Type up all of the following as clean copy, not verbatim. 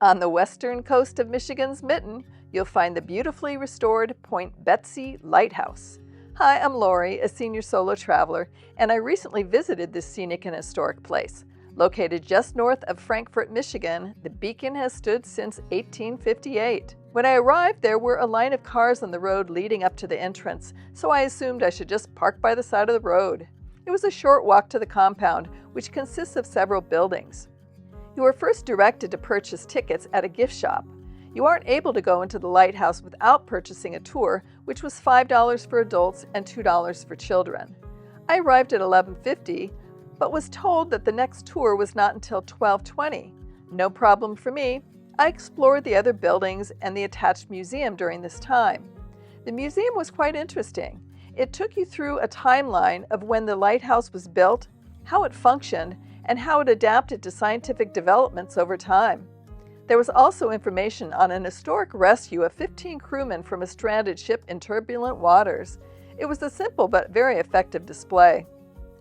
On the western coast of Michigan's Mitten, you'll find the beautifully restored Point Betsie Lighthouse. Hi, I'm Lori, a senior solo traveler, and I recently visited this scenic and historic place. Located just north of Frankfort, Michigan, the beacon has stood since 1858. When I arrived, there were a line of cars on the road leading up to the entrance, so I assumed I should just park by the side of the road. It was a short walk to the compound, which consists of several buildings. You are first directed to purchase tickets at a gift shop. You aren't able to go into the lighthouse without purchasing a tour, which was $5 for adults and $2 for children. I arrived at 11:50, but was told that the next tour was not until 12:20. No problem for me. I explored the other buildings and the attached museum during this time. The museum was quite interesting. It took you through a timeline of when the lighthouse was built, how it functioned, and how it adapted to scientific developments over time. There was also information on an historic rescue of 15 crewmen from a stranded ship in turbulent waters. It was a simple but very effective display.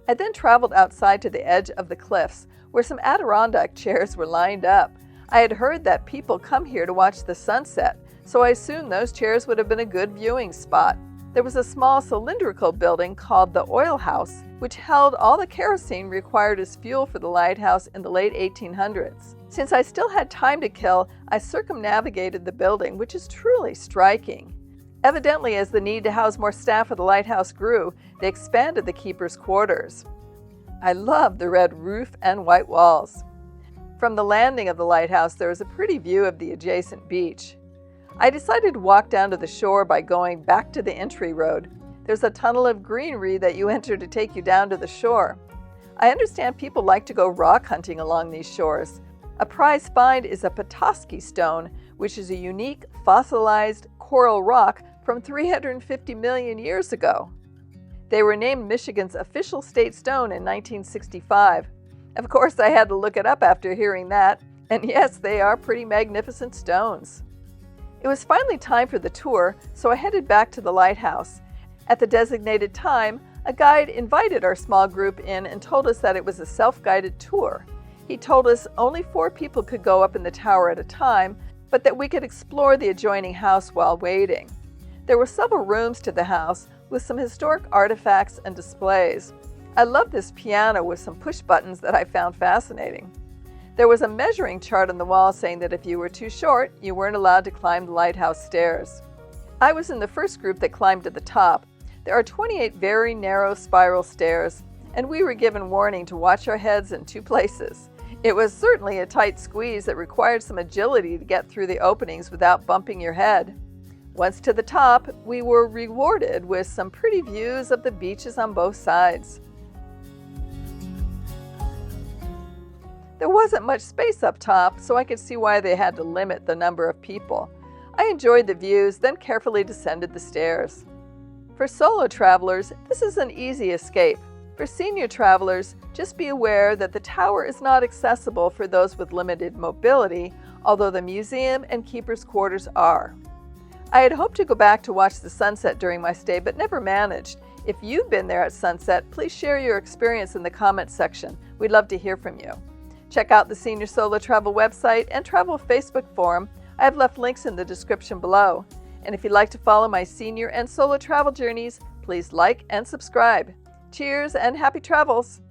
I then traveled outside to the edge of the cliffs, where some Adirondack chairs were lined up. I had heard that people come here to watch the sunset, so I assumed those chairs would have been a good viewing spot. There was a small cylindrical building called the Oil House, which held all the kerosene required as fuel for the lighthouse in the late 1800s. Since I still had time to kill, I circumnavigated the building, which is truly striking. Evidently, as the need to house more staff for the lighthouse grew, they expanded the keeper's quarters. I love the red roof and white walls. From the landing of the lighthouse, there is a pretty view of the adjacent beach. I decided to walk down to the shore by going back to the entry road. There's a tunnel of greenery that you enter to take you down to the shore. I understand people like to go rock hunting along these shores. A prize find is a Petoskey stone, which is a unique fossilized coral rock from 350 million years ago. They were named Michigan's official state stone in 1965. Of course, I had to look it up after hearing that, and yes, they are pretty magnificent stones. It was finally time for the tour, so I headed back to the lighthouse. At the designated time, a guide invited our small group in and told us that it was a self-guided tour. He told us only 4 people could go up in the tower at a time, but that we could explore the adjoining house while waiting. There were several rooms to the house with some historic artifacts and displays. I love this piano with some push buttons that I found fascinating. There was a measuring chart on the wall saying that if you were too short, you weren't allowed to climb the lighthouse stairs. I was in the first group that climbed to the top. There are 28 very narrow spiral stairs, and we were given warning to watch our heads in 2 places. It was certainly a tight squeeze that required some agility to get through the openings without bumping your head. Once to the top, we were rewarded with some pretty views of the beaches on both sides. There wasn't much space up top, so I could see why they had to limit the number of people. I enjoyed the views, then carefully descended the stairs. For solo travelers, this is an easy escape. For senior travelers, just be aware that the tower is not accessible for those with limited mobility, although the museum and keeper's quarters are. I had hoped to go back to watch the sunset during my stay, but never managed. If you've been there at sunset, please share your experience in the comments section. We'd love to hear from you. Check out the Senior Solo Travel website and Travel Facebook forum. I have left links in the description below. And if you'd like to follow my senior and solo travel journeys, please like and subscribe. Cheers and happy travels!